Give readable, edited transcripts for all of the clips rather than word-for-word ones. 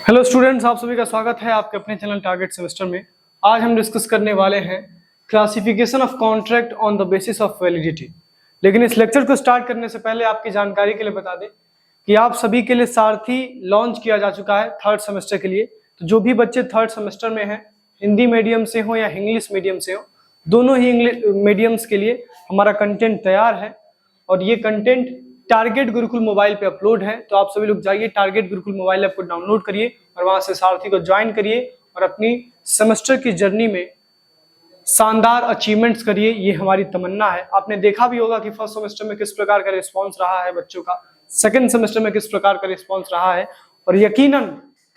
Hello students, आप सभी का स्वागत है आपके अपने चैनल टारगेट सेमेस्टर में। आज हम डिस्कस करने वाले हैं classification of contract on the basis of validity. लेकिन इस लेक्चर को स्टार्ट करने से पहले आपकी जानकारी के लिए बता दें कि आप सभी के लिए सारथी लॉन्च किया जा चुका है थर्ड सेमेस्टर के लिए। तो जो भी बच्चे थर्ड सेमेस्टर में हैं, हिंदी मीडियम से हो या इंग्लिश मीडियम से हो, दोनों ही इंग्लिश मीडियम्स के लिए हमारा कंटेंट तैयार है और ये कंटेंट टारगेट गुरुकुल मोबाइल पे अपलोड है। तो आप सभी लोग जाइए टारगेट गुरुकुल मोबाइल ऐप को डाउनलोड करिए और वहां से सारथी को ज्वाइन करिए और अपनी सेमेस्टर की जर्नी में शानदार अचीवमेंट्स करिए, ये हमारी तमन्ना है। आपने देखा भी होगा कि फर्स्ट सेमेस्टर में किस प्रकार का रिस्पांस रहा है बच्चों का, सेकंड सेमेस्टर में किस प्रकार का रिस्पांस रहा है और यकीनन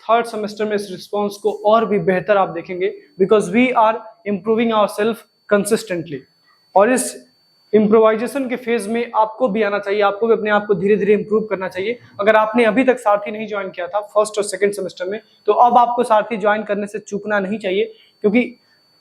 थर्ड सेमेस्टर में इस रिस्पांस को और भी बेहतर आप देखेंगे, because we are improving ourselves consistently. और इस इम्प्रोवाइजेशन के फेज में आपको भी आना चाहिए, आपको भी अपने आप को धीरे धीरे इंप्रूव करना चाहिए। अगर आपने अभी तक सारथी नहीं ज्वाइन किया था फर्स्ट और सेकंड सेमेस्टर में, तो अब आपको सारथी ज्वाइन करने से चूकना नहीं चाहिए, क्योंकि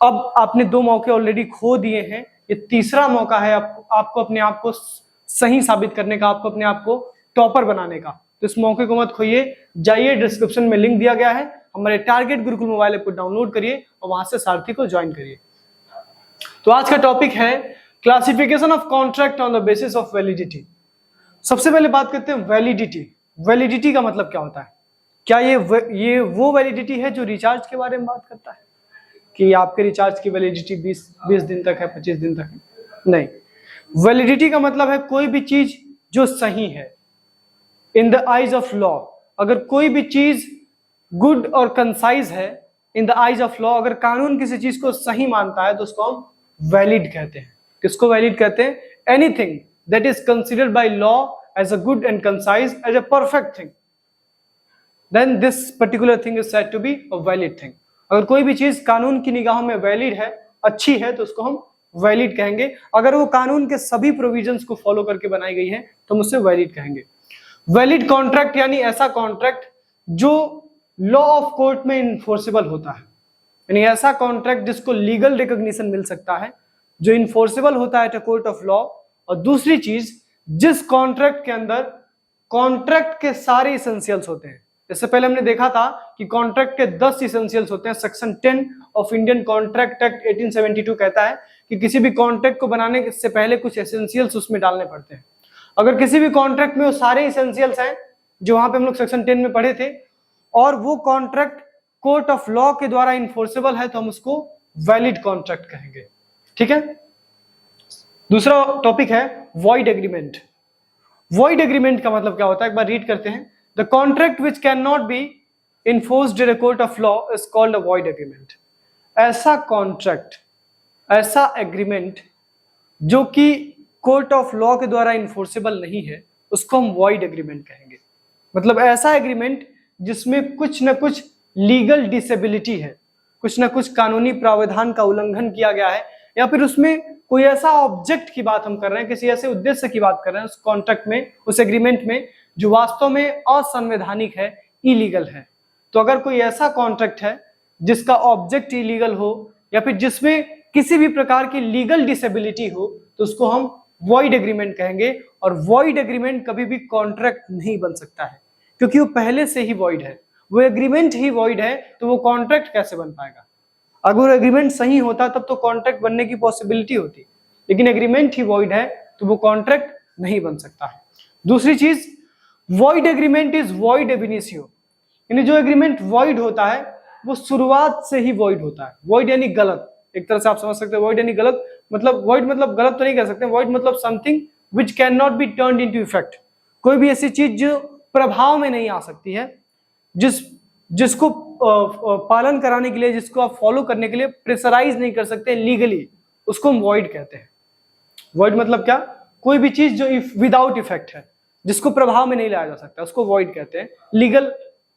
अब आपने 2 मौके ऑलरेडी खो दिए हैं। ये तीसरा मौका है आपको अपने आप को सही साबित करने का, आपको अपने आप को टॉपर बनाने का। तो इस मौके को मत खोइए, जाइए डिस्क्रिप्शन में लिंक दिया गया है, हमारे टारगेट गुरुकुल मोबाइल ऐप को डाउनलोड करिए और वहां से सारथी को ज्वाइन करिए। तो आज का टॉपिक है classification of contract on the basis of validity. सबसे पहले बात करते हैं वैलिडिटी। वैलिडिटी का मतलब क्या होता है? क्या ये वो वैलिडिटी है जो रिचार्ज के बारे में बात करता है कि आपके रिचार्ज की वैलिडिटी 20 दिन तक है, 25 दिन तक है? नहीं, वैलिडिटी का मतलब है कोई भी चीज जो सही है in the eyes of law. अगर कोई भी चीज गुड और कंसाइज है in the eyes of law, अगर कानून किसी चीज को सही मानता है तो उसको हम वैलिड कहते हैं। किसको वैलिड कहते हैं? Anything that is considered by law as a good and concise, as a perfect thing, then this particular thing is said to be a valid thing. अगर कोई भी चीज कानून की निगाहों में वैलिड है, अच्छी है, तो उसको हम वैलिड कहेंगे। अगर वो कानून के सभी प्रोविजंस को फॉलो करके बनाई गई है तो हम उससे वैलिड कहेंगे। वैलिड कॉन्ट्रैक्ट यानी ऐसा कॉन्ट्रैक्ट जो लॉ ऑफ कोर्ट में इन्फोर्सेबल होता है, यानी ऐसा कॉन्ट्रैक्ट जिसको लीगल रिकॉग्निशन मिल सकता है, जो इन्फोर्सेबल होता है at a court of law. और दूसरी चीज, जिस कॉन्ट्रैक्ट के अंदर कॉन्ट्रैक्ट के सारे इसेंशियल्स होते हैं। इससे पहले हमने देखा था कि कॉन्ट्रैक्ट के 10 इसेंशियल्स होते हैं। Section 10 of Indian contract act 1872 कहता है कि किसी भी कॉन्ट्रैक्ट को बनाने से पहले कुछ एसेंशियल्स उसमें डालने पड़ते हैं। अगर किसी भी कॉन्ट्रैक्ट में वो सारे इसेंशियल्स हैं जो वहां पे हम लोग सेक्शन 10 में पढ़े थे, और वो कॉन्ट्रैक्ट कोर्ट ऑफ लॉ के द्वारा इन्फोर्सेबल है, तो हम उसको वैलिड कॉन्ट्रैक्ट कहेंगे। ठीक है। दूसरा टॉपिक है वॉइड एग्रीमेंट। वॉइड एग्रीमेंट का मतलब क्या होता है, एक बार रीड करते हैं। The contract which can not be enforced in a court of law is called a void agreement. ऐसा कॉन्ट्रैक्ट, ऐसा एग्रीमेंट जो कि कोर्ट ऑफ लॉ के द्वारा इन्फोर्सेबल नहीं है, उसको हम वॉइड एग्रीमेंट कहेंगे। मतलब ऐसा एग्रीमेंट जिसमें कुछ न कुछ लीगल डिसेबिलिटी है, कुछ न कुछ कानूनी प्रावधान का उल्लंघन किया गया है, या फिर उसमें कोई ऐसा ऑब्जेक्ट की बात हम कर रहे हैं, किसी ऐसे उद्देश्य की बात कर रहे हैं उस कॉन्ट्रैक्ट में, उस एग्रीमेंट में, जो वास्तव में असंवैधानिक है, इलीगल है। तो अगर कोई ऐसा कॉन्ट्रैक्ट है जिसका ऑब्जेक्ट इलीगल हो या फिर जिसमें किसी भी प्रकार की लीगल डिसेबिलिटी हो, तो उसको हम वॉइड एग्रीमेंट कहेंगे। और वॉइड एग्रीमेंट कभी भी कॉन्ट्रैक्ट नहीं बन सकता है, क्योंकि वो पहले से ही वॉइड है। वो एग्रीमेंट ही वॉइड है, तो वो कॉन्ट्रैक्ट कैसे बन पाएगा? अगर एग्रीमेंट सही होता तब तो कॉन्ट्रैक्ट बनने की पॉसिबिलिटी होती, लेकिन एग्रीमेंट ही वॉइड है तो वो कॉन्ट्रैक्ट नहीं बन सकता है। दूसरी चीज, वॉइड एग्रीमेंट इज वॉइड एब इनिशियो, यानी जो एग्रीमेंट वॉइड होता है वो शुरुआत से ही वॉइड होता है। वॉइड यानी गलत, एक तरह से आप समझ सकते हैं। वॉइड यानी गलत, मतलब वॉइड मतलब गलत तो नहीं कह सकते। वॉइड मतलब something which can not be turned into effect. कोई भी ऐसी चीज जो प्रभाव में नहीं आ सकती है, जिसको पालन कराने के लिए, जिसको आप फॉलो करने के लिए प्रेशराइज नहीं कर सकते लीगली, उसको हम वॉइड कहते हैं। वॉइड मतलब क्या? कोई भी चीज जो विदाउट इफेक्ट है, जिसको प्रभाव में नहीं लाया जा सकता, उसको वॉइड कहते हैं लीगल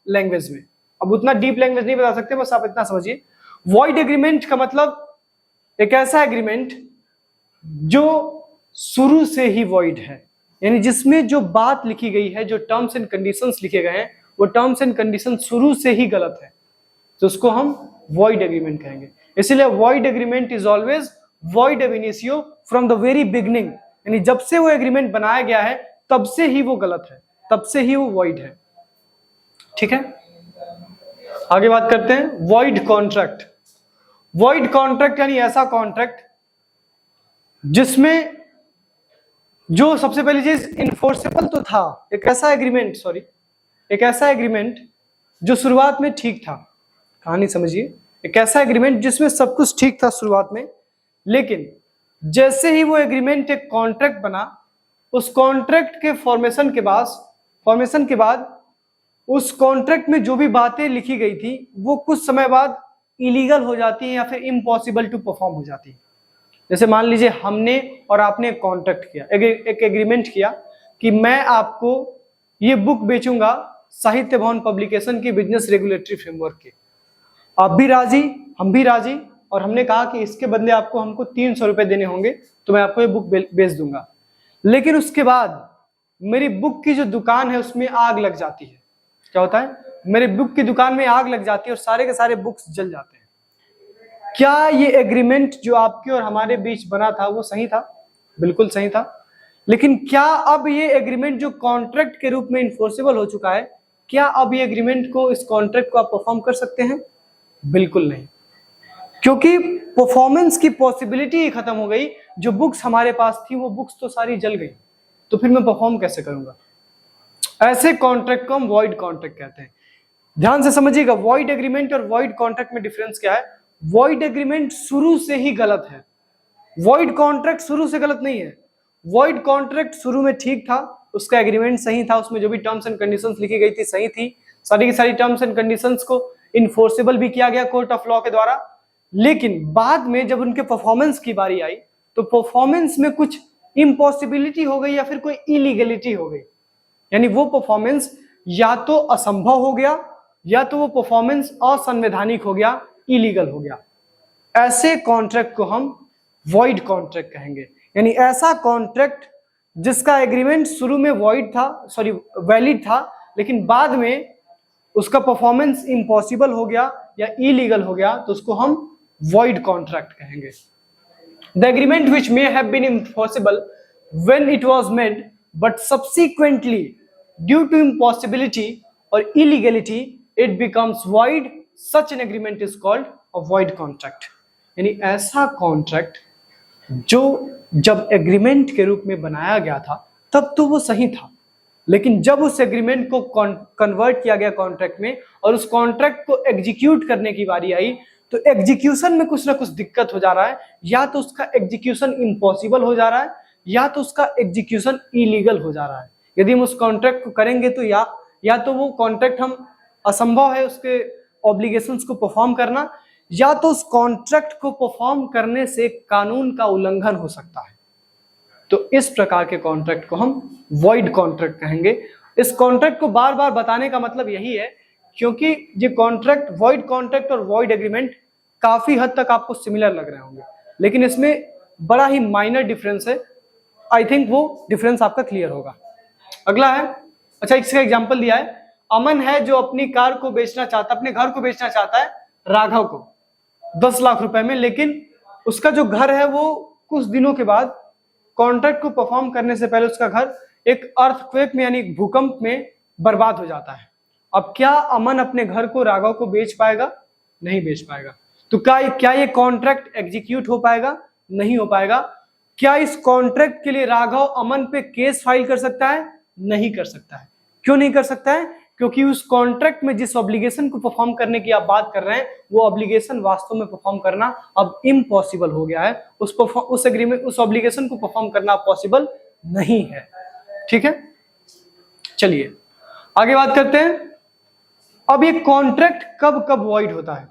लैंग्वेज में। अब उतना डीप लैंग्वेज नहीं बता सकते, बस आप इतना समझिए। वॉइड एग्रीमेंट का मतलब एक ऐसा एग्रीमेंट जो शुरू से ही वॉइड है, यानी जिसमें जो बात लिखी गई है, जो टर्म्स एंड कंडीशंस लिखे गए हैं, वो टर्म्स एंड कंडीशन शुरू से ही गलत है, तो उसको हम वॉइड एग्रीमेंट कहेंगे। इसलिए void agreement is always void एब initio from the very beginning, यानी जब से वो एग्रीमेंट बनाया गया है तब से ही वो गलत है, तब से ही वो वॉइड है। ठीक है। आगे बात करते हैं वॉइड कॉन्ट्रैक्ट। वॉइड कॉन्ट्रैक्ट यानी ऐसा कॉन्ट्रैक्ट जिसमें जो सबसे पहली चीज इनफोर्सेबल तो था, एक ऐसा एग्रीमेंट जो शुरुआत में ठीक था। कहानी समझिए, एक ऐसा एग्रीमेंट जिसमें सब कुछ ठीक था शुरुआत में, लेकिन जैसे ही वो एग्रीमेंट एक कॉन्ट्रैक्ट बना, उस कॉन्ट्रैक्ट के फॉर्मेशन के बाद उस कॉन्ट्रैक्ट में जो भी बातें लिखी गई थी वो कुछ समय बाद इलीगल हो जाती हैं या फिर इम्पॉसिबल टू परफॉर्म हो जाती है। जैसे मान लीजिए हमने और आपने एक कॉन्ट्रैक्ट किया, एक एग्रीमेंट किया कि मैं आपको ये बुक बेचूंगा साहित्य भवन पब्लिकेशन की बिजनेस रेगुलेटरी फ्रेमवर्क की। आप भी राजी, हम भी राजी, और हमने कहा कि इसके बदले हमको 300 रुपए देने होंगे तो मैं आपको ये बुक बेच दूंगा। लेकिन उसके बाद मेरी बुक की जो दुकान है उसमें आग लग जाती है। क्या होता है? मेरे बुक की दुकान में आग लग जाती है और सारे के सारे बुक्स जल जाते हैं। क्या ये एग्रीमेंट जो आपके और हमारे बीच बना था वो सही था? बिल्कुल सही था। लेकिन क्या अब ये एग्रीमेंट जो कॉन्ट्रैक्ट के रूप में इन्फोर्सेबल हो चुका है, क्या अब ये एग्रीमेंट को, इस कॉन्ट्रैक्ट को आप परफॉर्म कर सकते हैं? बिल्कुल नहीं, क्योंकि परफॉर्मेंस की पॉसिबिलिटी ही खत्म हो गई। जो बुक्स हमारे पास थी वो बुक्स तो सारी जल गई, तो फिर मैं परफॉर्म कैसे करूंगा? ऐसे कॉन्ट्रैक्ट को हम वॉइड कॉन्ट्रैक्ट कहते हैं। ध्यान से समझिएगा, वॉइड एग्रीमेंट और वॉइड कॉन्ट्रैक्ट में डिफरेंस क्या है। वॉइड एग्रीमेंट शुरू से ही गलत है, वॉइड कॉन्ट्रैक्ट शुरू से गलत नहीं है। वॉइड कॉन्ट्रैक्ट शुरू में ठीक था, उसका एग्रीमेंट सही था, उसमें जो भी टर्म्स एंड कंडीशंस लिखी गई थी सही थी, सारी की सारी टर्म्स एंड कंडीशंस को इन्फोर्सेबल भी किया गया कोर्ट ऑफ लॉ के द्वारा। लेकिन बाद में जब उनके परफॉर्मेंस की बारी आई तो परफॉर्मेंस में कुछ इम्पॉसिबिलिटी हो गई या फिर कोई इलीगलिटी हो गई, यानी वो परफॉर्मेंस या तो असंभव हो गया या तो वो परफॉर्मेंस असंवैधानिक हो गया, इलीगल हो गया। ऐसे कॉन्ट्रैक्ट को हम वॉइड कॉन्ट्रैक्ट कहेंगे। यानी ऐसा कॉन्ट्रैक्ट जिसका एग्रीमेंट शुरू में वैलिड था, लेकिन बाद में उसका परफॉर्मेंस इम्पॉसिबल हो गया या इलीगल हो गया, तो उसको हम वॉइड कॉन्ट्रैक्ट कहेंगे। The agreement which may have been impossible when it was made but subsequently due to impossibility or illegality it becomes void, such an agreement is called a void contract। यानी ऐसा contract जो जब agreement के रूप में बनाया गया था तब तो वो सही था, लेकिन जब उस एग्रीमेंट को कन्वर्ट किया गया कॉन्ट्रैक्ट में और उस कॉन्ट्रैक्ट को एग्जीक्यूट करने की बारी आई तो एग्जीक्यूशन में कुछ ना कुछ दिक्कत हो जा रहा है, या तो उसका एग्जीक्यूशन इम्पॉसिबल हो जा रहा है या तो उसका एग्जीक्यूशन इलीगल हो जा रहा है। यदि हम उस कॉन्ट्रैक्ट को करेंगे तो या तो वो कॉन्ट्रैक्ट हम असंभव है उसके ऑब्लिगेशंस को परफॉर्म करना, या तो उस कॉन्ट्रैक्ट को परफॉर्म करने से कानून का उल्लंघन हो सकता है। तो इस प्रकार के कॉन्ट्रैक्ट को हम वॉइड कॉन्ट्रैक्ट कहेंगे। इस कॉन्ट्रैक्ट को बार बार बताने का मतलब यही है क्योंकि ये कॉन्ट्रैक्ट, वॉइड कॉन्ट्रैक्ट और वॉइड एग्रीमेंट काफी हद तक आपको सिमिलर लग रहे होंगे, लेकिन इसमें बड़ा ही माइनर डिफरेंस है। आई थिंक वो डिफरेंस आपका क्लियर होगा। अगला है, अच्छा इसका एग्जांपल दिया है, अमन है जो अपनी कार को बेचना चाहता, अपने घर को बेचना चाहता है राघव को 10 लाख रुपए में, लेकिन उसका जो घर है वो कुछ दिनों के बाद कॉन्ट्रैक्ट को परफॉर्म करने से पहले उसका घर एक अर्थक्वेक में यानी भूकंप में बर्बाद हो जाता है। अब क्या अमन अपने घर को राघव को बेच पाएगा? नहीं बेच पाएगा। तो क्या ये कॉन्ट्रैक्ट एग्जीक्यूट हो पाएगा? नहीं हो पाएगा। क्या इस कॉन्ट्रैक्ट के लिए राघव अमन पे केस फाइल कर सकता है? नहीं कर सकता है। क्यों नहीं कर सकता है? क्योंकि उस कॉन्ट्रैक्ट में जिस ऑब्लिगेशन को परफॉर्म करने की आप बात कर रहे हैं वो ऑब्लिगेशन वास्तव में परफॉर्म करना अब इम्पॉसिबल हो गया है। उस एग्रीमेंट, उस ऑब्लिगेशन को परफॉर्म करना पॉसिबल नहीं है। ठीक है, चलिए आगे बात करते हैं। अब ये कॉन्ट्रैक्ट कब कब वॉइड होता है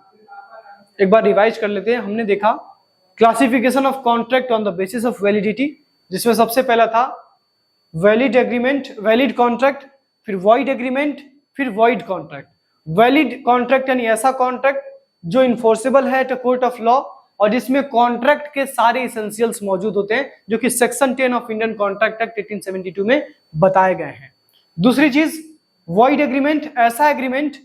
एक बार रिवाइज कर लेते हैं। हमने देखा classification of contract on the basis of validity, जिसमें सबसे पहला था वैलिड एग्रीमेंट, वैलिड कॉन्ट्रैक्ट, फिर वॉइड एग्रीमेंट, फिर वॉइड कॉन्ट्रैक्ट। वैलिड कॉन्ट्रैक्ट यानी ऐसा कॉन्ट्रैक्ट जो इन्फोर्सेबल है at a court of law और जिसमें कॉन्ट्रैक्ट के सारे इसेंशियल्स मौजूद होते हैं, जो कि section 10 of Indian contract act 1872 में बताए गए हैं। दूसरी चीज वॉइड एग्रीमेंट, ऐसा एग्रीमेंट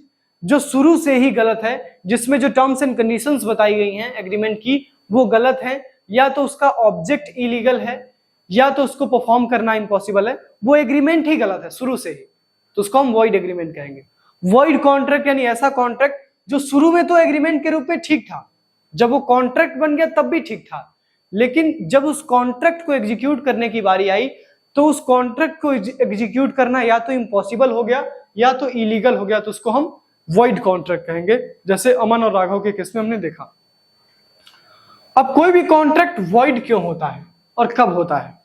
जो शुरू से ही गलत है, जिसमें जो टर्म्स एंड कंडीशंस बताई गई हैं एग्रीमेंट की वो गलत है, या तो उसका ऑब्जेक्ट इलीगल है या तो उसको परफॉर्म करना इम्पॉसिबल है, वो एग्रीमेंट ही गलत है शुरू से ही, तो उसको हम वॉइड एग्रीमेंट कहेंगे। वॉइड कॉन्ट्रैक्ट यानी ऐसा कॉन्ट्रैक्ट जो शुरू में तो एग्रीमेंट के रूप में ठीक था, जब वो कॉन्ट्रैक्ट बन गया तब भी ठीक था, लेकिन जब उस कॉन्ट्रैक्ट को एग्जीक्यूट करने की बारी आई तो उस कॉन्ट्रैक्ट को एग्जीक्यूट करना या तो इम्पॉसिबल हो गया या तो इलीगल हो गया, तो उसको हम वॉइड कॉन्ट्रैक्ट कहेंगे, जैसे अमन और राघव के केस में हमने देखा। अब कोई भी कॉन्ट्रैक्ट वॉइड क्यों होता है और कब होता है,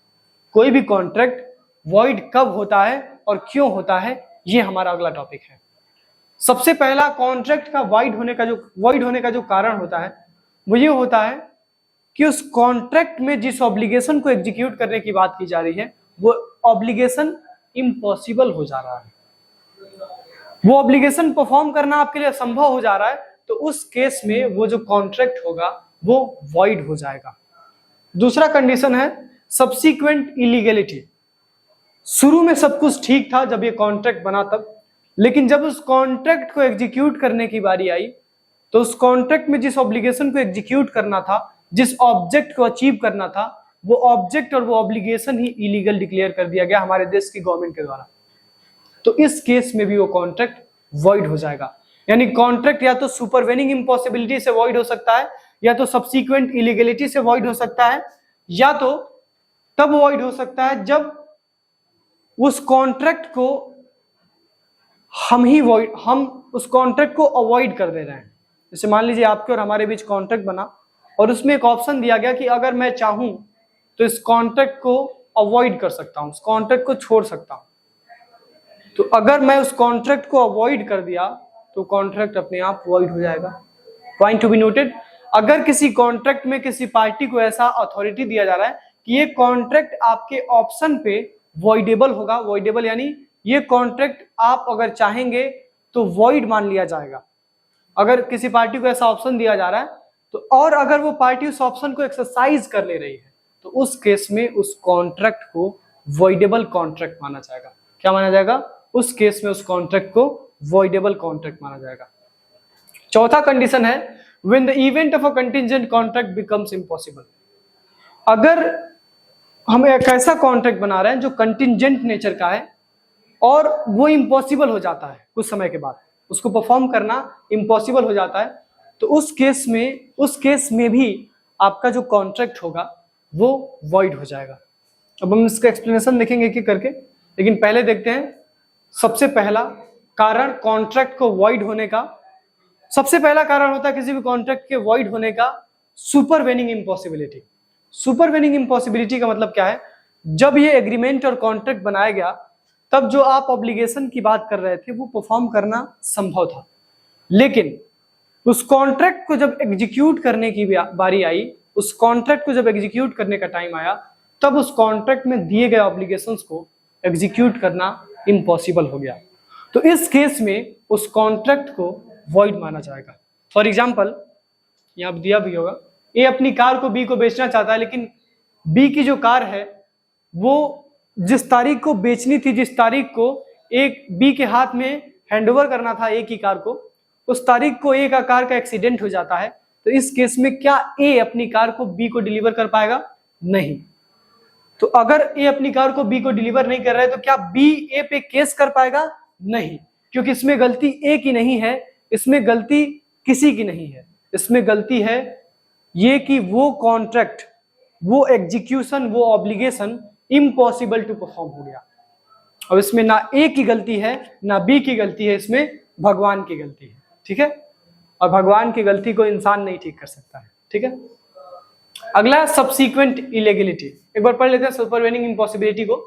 कोई भी कॉन्ट्रैक्ट वॉइड कब होता है और क्यों होता है, ये हमारा अगला टॉपिक है। सबसे पहला कॉन्ट्रैक्ट का वॉइड होने का जो कारण होता है वो ये होता है कि उस कॉन्ट्रैक्ट में जिस ऑब्लिगेशन को एग्जीक्यूट करने की बात की जा रही है वो ऑब्लिगेशन इम्पॉसिबल हो जा रहा है, वो ऑब्लिगेशन परफॉर्म करना आपके लिए असंभव हो जा रहा है, तो उस केस में वो जो कॉन्ट्रैक्ट होगा वो वॉइड हो जाएगा। दूसरा कंडीशन है सब्सीक्वेंट इलीगलिटी। शुरू में सब कुछ ठीक था जब ये कॉन्ट्रैक्ट बना तब, लेकिन जब उस कॉन्ट्रैक्ट को एग्जीक्यूट करने की बारी आई तो उस कॉन्ट्रैक्ट में जिस ऑब्लिगेशन को एग्जीक्यूट करना था, जिस ऑब्जेक्ट को अचीव करना था, वो ऑब्जेक्ट और वो ऑब्लिगेशन ही इलीगल डिक्लेयर कर दिया गया हमारे देश की गवर्नमेंट के द्वारा। तो इस केस में भी वो कॉन्ट्रैक्ट वॉइड हो जाएगा। यानी कॉन्ट्रैक्ट या तो सुपरवेनिंग इम्पॉसिबिलिटी से वॉइड हो सकता है, या तो सब्सीक्वेंट इलीगलिटी से वॉइड हो सकता है, या तो तब वॉइड हो सकता है जब उस कॉन्ट्रैक्ट को हम उस कॉन्ट्रैक्ट को अवॉइड कर दे रहे हैं। जैसे मान लीजिए आपके और हमारे बीच कॉन्ट्रैक्ट बना और उसमें एक ऑप्शन दिया गया कि अगर मैं चाहूं तो इस कॉन्ट्रैक्ट को अवॉइड कर सकता हूं, उस कॉन्ट्रैक्ट को छोड़ सकता हूं। तो अगर मैं उस कॉन्ट्रैक्ट को अवॉइड कर दिया तो कॉन्ट्रैक्ट अपने आप वॉइड हो जाएगा। पॉइंट टू बी नोटेड, अगर किसी कॉन्ट्रैक्ट में किसी पार्टी को ऐसा अथॉरिटी दिया जा रहा है कि ये कॉन्ट्रैक्ट आपके ऑप्शन पे वॉइडेबल होगा, वॉइडेबल यानी ये कॉन्ट्रैक्ट आप अगर चाहेंगे तो वॉइड मान लिया जाएगा। अगर किसी पार्टी को ऐसा ऑप्शन दिया जा रहा है तो, और अगर वो पार्टी उस ऑप्शन को एक्सरसाइज कर ले रही है तो उस केस में उस कॉन्ट्रैक्ट को वॉइडेबल कॉन्ट्रैक्ट माना जाएगा। क्या माना जाएगा? उस केस में उस कॉन्ट्रैक्ट को वॉइडेबल कॉन्ट्रैक्ट माना जाएगा। चौथा कंडीशन है when the event of a contingent contract becomes impossible. अगर हम एक ऐसा कॉन्ट्रैक्ट बना रहे हैं जो कंटिंजेंट नेचर का है और वो इम्पॉसिबल हो जाता है, कुछ समय के बाद उसको परफॉर्म करना इम्पॉसिबल हो जाता है, तो उस केस में भी आपका जो कॉन्ट्रैक्ट होगा वो वॉइड हो जाएगा। अब हम इसका एक्सप्लेनेशन देखेंगे एक एक करके, लेकिन पहले देखते हैं सबसे पहला कारण कॉन्ट्रैक्ट को वॉइड होने का। सबसे पहला कारण होता है किसी भी कॉन्ट्रैक्ट के वॉइड होने का सुपरवेनिंग इम्पॉसिबिलिटी। सुपरवेनिंग इम्पॉसिबिलिटी का मतलब क्या है? जब ये एग्रीमेंट और कॉन्ट्रैक्ट बनाया गया तब जो आप ऑब्लिगेशन की बात कर रहे थे वो परफॉर्म करना संभव था, लेकिन उस कॉन्ट्रैक्ट को जब एग्जीक्यूट करने की बारी आई, उस कॉन्ट्रैक्ट को जब एग्जीक्यूट करने का टाइम आया, तब उस कॉन्ट्रैक्ट में दिए गए ऑब्लिगेशंस को एग्जीक्यूट करना इम्पॉसिबल हो गया। तो इस केस में उस कॉन्ट्रैक्ट को वॉइड माना जाएगा। फॉर एग्जाम्पल, यहाँ दिया भी होगा, ए अपनी कार को बी को बेचना चाहता है, लेकिन बी की जो कार है वो जिस तारीख को बेचनी थी, जिस तारीख को एक बी के हाथ में हैंडओवर करना था ए की कार को, उस तारीख को ए का कार का एक्सीडेंट हो जाता है। तो इस केस में क्या ए अपनी कार को बी को डिलीवर कर पाएगा? नहीं। तो अगर ए अपनी कार को बी को डिलीवर नहीं कर रहा है तो क्या बी ए पे केस कर पाएगा? नहीं, क्योंकि इसमें गलती ए की नहीं है, इसमें गलती किसी की नहीं है, इसमें गलती है ये कि वो कॉन्ट्रैक्ट, वो एग्जीक्यूशन, वो ऑब्लिगेशन इम्पॉसिबल टू परफॉर्म हो गया। अब इसमें ना ए की गलती है ना बी की गलती है, इसमें भगवान की गलती है। ठीक है, और भगवान की गलती को इंसान नहीं ठीक कर सकता है। ठीक है, अगला है सब्सीक्वेंट इलीगलिटी। एक बार पढ़ लेते हैं सुपरवेनिंग इम्पॉसिबिलिटी को।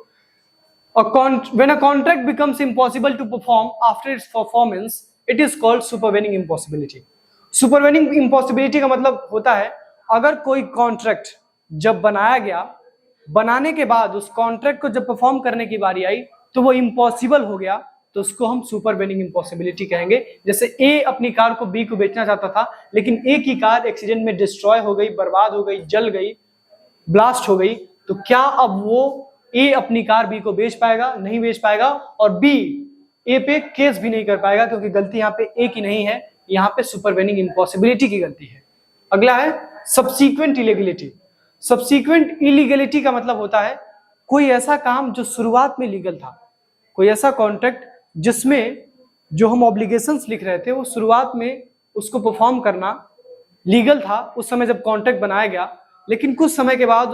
When a contract becomes impossible to perform after its performance, it is called supervening impossibility. Supervening impossibility का मतलब होता है अगर कोई कॉन्ट्रैक्ट जब बनाया गया, बनाने के बाद उस कॉन्ट्रैक्ट को जब परफॉर्म करने की बारी आई तो वो इम्पॉसिबल हो गया, तो उसको हम सुपरवेनिंग इम्पॉसिबिलिटी कहेंगे। जैसे ए अपनी कार को बी को बेचना चाहता था, लेकिन ए की कार एक्सीडेंट में डिस्ट्रॉय हो गई, बर्बाद हो गई, जल गई, ब्लास्ट हो गई, तो क्या अब वो ए अपनी कार बी को बेच पाएगा? नहीं बेच पाएगा, और बी ए पे केस भी नहीं कर पाएगा, क्योंकि गलती यहाँ पे ए की नहीं है, यहाँ पे सुपरवेनिंग इम्पॉसिबिलिटी की गलती है। अगला है सब्सीक्वेंट इलीगलिटी। सब्सीक्वेंट इलीगलिटी का मतलब होता है कोई ऐसा काम जो शुरुआत में लीगल था, कोई ऐसा कॉन्ट्रैक्ट जिसमें जो हम ऑब्लिगेशंस लिख रहे थे वो शुरुआत में उसको परफॉर्म करना लीगल था उस समय जब कॉन्ट्रैक्ट बनाया गया, लेकिन कुछ समय के बाद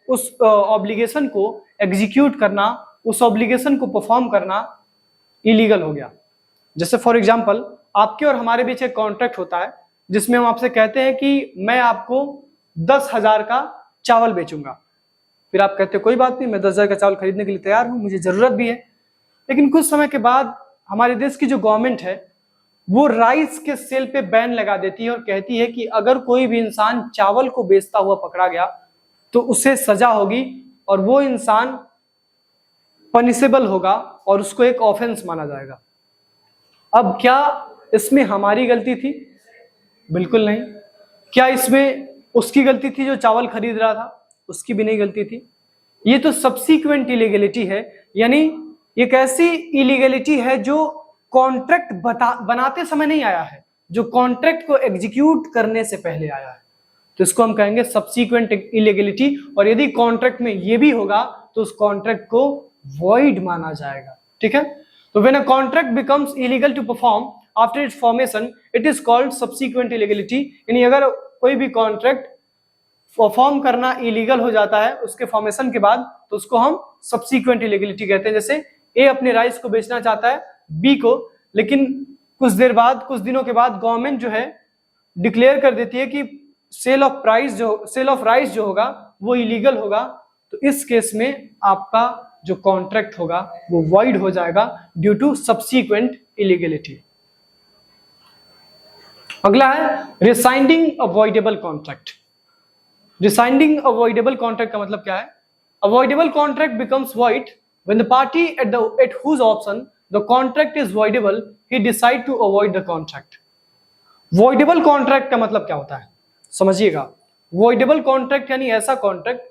उस ऑब्लिगेशन को एग्जीक्यूट करना, उस ऑब्लिगेशन को परफॉर्म करना इलीगल हो गया। जैसे फॉर एग्जांपल आपके और हमारे बीच एक कॉन्ट्रैक्ट होता है जिसमें हम आपसे कहते हैं कि मैं आपको 10,000 का चावल बेचूंगा। फिर आप कहते हैं कोई बात नहीं, मैं 10,000 का चावल खरीदने के लिए तैयार हूं, मुझे जरूरत भी है। लेकिन कुछ समय के बाद हमारे देश की जो गवर्नमेंट है वो राइस के सेल पे बैन लगा देती है और कहती है कि अगर कोई भी इंसान चावल को बेचता हुआ पकड़ा गया तो उसे सजा होगी और वो इंसान पनिशेबल होगा और उसको एक ऑफेंस माना जाएगा। अब क्या इसमें हमारी गलती थी? बिल्कुल नहीं। क्या इसमें उसकी गलती थी जो चावल खरीद रहा था? उसकी भी नहीं गलती थी। ये तो सब्सीक्वेंट इलीगलिटी है, यानी एक ऐसी इलीगलिटी है जो कॉन्ट्रैक्ट बनाते समय नहीं आया है, जो कॉन्ट्रैक्ट को एग्जीक्यूट करने से पहले आया है, तो इसको हम कहेंगे सब्सीक्वेंट इलीगलिटी। और यदि कॉन्ट्रैक्ट में ये भी होगा तो उस कॉन्ट्रैक्ट को वॉइड माना जाएगा। ठीक है, तो when a contract becomes illegal to perform after its formation it is called subsequent illegality. यानी अगर कोई भी कॉन्ट्रैक्ट परफॉर्म करना इलीगल हो जाता है उसके फॉर्मेशन के बाद, तो उसको हम सब्सीक्वेंट इलीगलिटी कहते हैं। जैसे ए अपने राइस को बेचना चाहता है बी को, लेकिन कुछ देर बाद, कुछ दिनों के बाद गवर्नमेंट जो है डिक्लेयर कर देती है कि सेल ऑफ राइस जो होगा वो इलीगल होगा, तो इस केस में आपका जो कॉन्ट्रैक्ट होगा वो वॉइड हो जाएगा ड्यू टू सब्सीक्वेंट इलीगलिटी। अगला है rescinding avoidable contract. Rescinding avoidable contract का मतलब क्या है? Avoidable contract becomes void when the party at whose option the contract is voidable he decide to avoid the contract. Voidable contract का मतलब क्या होता है समझिएगा। वॉइडेबल कॉन्ट्रैक्ट यानी ऐसा कॉन्ट्रैक्ट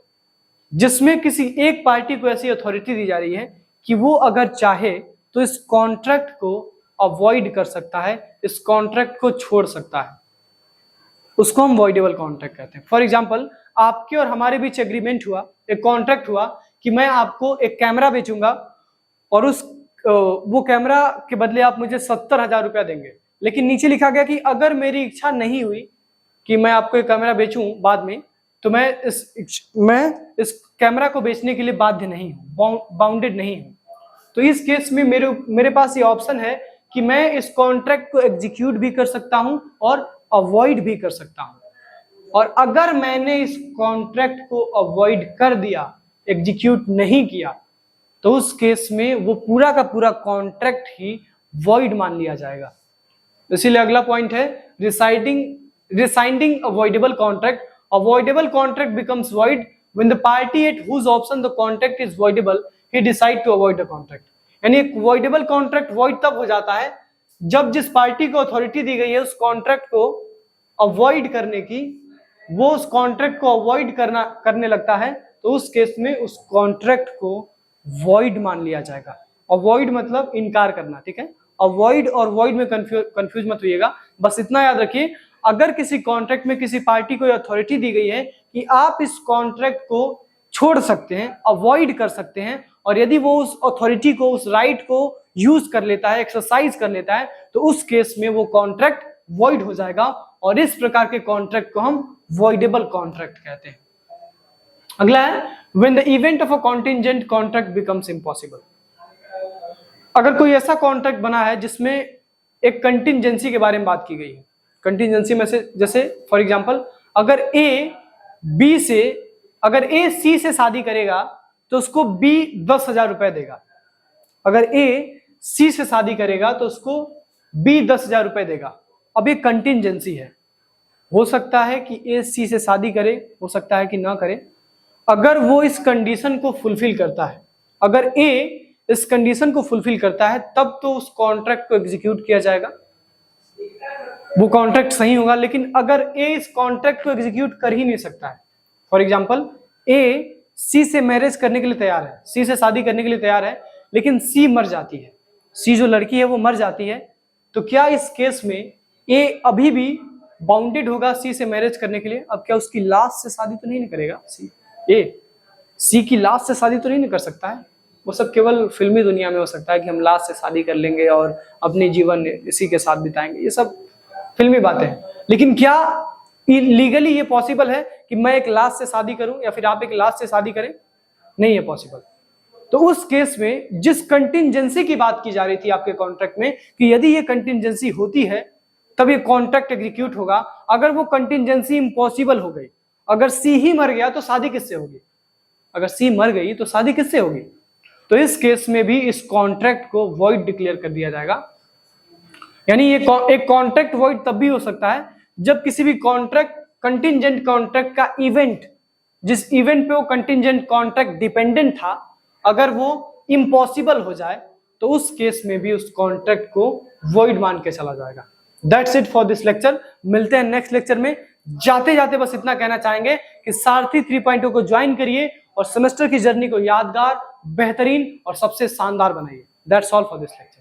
जिसमें किसी एक पार्टी को ऐसी अथॉरिटी दी जा रही है कि वो अगर चाहे तो इस कॉन्ट्रैक्ट को अवॉइड कर सकता है, इस कॉन्ट्रैक्ट को छोड़ सकता है, उसको हम वॉइडेबल कॉन्ट्रैक्ट कहते हैं। फॉर एग्जांपल आपके और हमारे बीच एग्रीमेंट हुआ, एक कॉन्ट्रैक्ट हुआ कि मैं आपको एक कैमरा बेचूंगा और वो कैमरा के बदले आप मुझे 70,000 रुपया देंगे। लेकिन नीचे लिखा गया कि अगर मेरी इच्छा नहीं हुई कि मैं आपको एक कैमरा बेचूं बाद में, तो मैं इस कैमरा को बेचने के लिए बाध्य नहीं हूं, बाउंडेड नहीं हूं। तो इस केस में मेरे पास ये ऑप्शन है कि मैं इस कॉन्ट्रैक्ट को एग्जीक्यूट भी कर सकता हूं और अवॉइड भी कर सकता हूं। और अगर मैंने इस कॉन्ट्रैक्ट को अवॉइड कर दिया, एग्जीक्यूट नहीं किया, तो उस केस में वो पूरा का पूरा कॉन्ट्रैक्ट ही वॉइड मान लिया जाएगा। इसीलिए अगला पॉइंट है rescinding avoidable contract. Avoidable contract becomes void when the party at whose option the contract is voidable he decide to avoid the contract। यानी एक voidable contract void तब हो जाता है जब जिस पार्टी को अथॉरिटी दी गई है उस कॉन्ट्रैक्ट को अवॉइड करने की, वो उस कॉन्ट्रैक्ट को अवॉइड करने लगता है, तो उस केस में उस कॉन्ट्रैक्ट को void मान लिया जाएगा। अवॉइड मतलब इनकार करना, ठीक है। अवॉइड और void में कंफ्यूज मत होइएगा, बस इतना याद रखिए, अगर किसी कॉन्ट्रैक्ट में किसी पार्टी को अथॉरिटी दी गई है कि आप इस कॉन्ट्रैक्ट को छोड़ सकते हैं, अवॉइड कर सकते हैं, और यदि वो उस अथॉरिटी को, उस राइट को यूज कर लेता है, एक्सरसाइज कर लेता है, तो उस केस में वो कॉन्ट्रैक्ट वॉइड हो जाएगा और इस प्रकार के कॉन्ट्रैक्ट को हम वॉइडेबल कॉन्ट्रैक्ट कहते हैं। अगला है when the event of a contingent contract becomes impossible. अगर कोई ऐसा कॉन्ट्रैक्ट बना है जिसमें एक कंटिंजेंसी के बारे में बात की गई है, कंटिजेंसी में से जैसे फॉर एग्जांपल अगर ए सी से शादी करेगा तो उसको बी 10,000 रुपए देगा। अगर ए सी से शादी करेगा तो उसको बी 10,000 रुपए देगा। अब ये कंटिजेंसी है, हो सकता है कि ए सी से शादी करे, हो सकता है कि ना करे। अगर वो इस कंडीशन को फुलफिल करता है, अगर ए इस कंडीशन को फुलफिल करता है, तब तो उस कॉन्ट्रैक्ट को एग्जीक्यूट किया जाएगा, वो कॉन्ट्रैक्ट सही होगा। लेकिन अगर ए इस कॉन्ट्रैक्ट को एग्जीक्यूट कर ही नहीं सकता है, फॉर एग्जांपल ए सी से मैरिज करने के लिए तैयार है, सी से शादी करने के लिए तैयार है, लेकिन सी मर जाती है, सी जो लड़की है वो मर जाती है, तो क्या इस केस में ए अभी भी बाउंडेड होगा सी से मैरिज करने के लिए? अब क्या उसकी लाश से शादी तो नहीं करेगा सी की लाश से शादी तो नहीं कर सकता है। वो सब केवल फिल्मी दुनिया में हो सकता है कि हम लाश से शादी कर लेंगे और अपने जीवन इसी के साथ बिताएंगे, ये सब फिल्मी बातें हैं। लेकिन क्या लीगली ये पॉसिबल है कि मैं एक लाश से शादी करूं या फिर आप एक लाश से शादी करें? नहीं है पॉसिबल। तो उस केस में जिस कंटिंजेंसी की बात की जा रही थी आपके कॉन्ट्रैक्ट में कि यदि ये कंटिंजेंसी होती है तब ये कॉन्ट्रैक्ट एग्जीक्यूट होगा। अगर वो कंटिंजेंसी इम्पॉसिबल हो गई, अगर सी ही मर गया तो शादी किससे होगी? अगर सी मर गई तो शादी किससे होगी? तो इस केस में भी इस कॉन्ट्रैक्ट को वॉइड डिक्लेयर कर दिया जाएगा। यानी ये एक कॉन्ट्रैक्ट वॉइड तब भी हो सकता है जब किसी भी कॉन्ट्रैक्ट कंटिंजेंट कॉन्ट्रैक्ट का इवेंट, जिस इवेंट पे वो कंटिंजेंट कॉन्ट्रैक्ट डिपेंडेंट था, अगर वो इम्पॉसिबल हो जाए तो उस केस में भी उस कॉन्ट्रैक्ट को वॉइड मान के चला जाएगा। That's it for this lecture. मिलते हैं नेक्स्ट लेक्चर में। जाते जाते बस इतना कहना चाहेंगे कि सारथी 3.0 को ज्वाइन करिए और सेमेस्टर की जर्नी को यादगार, बेहतरीन और सबसे शानदार बनाइए। That's all for this lecture.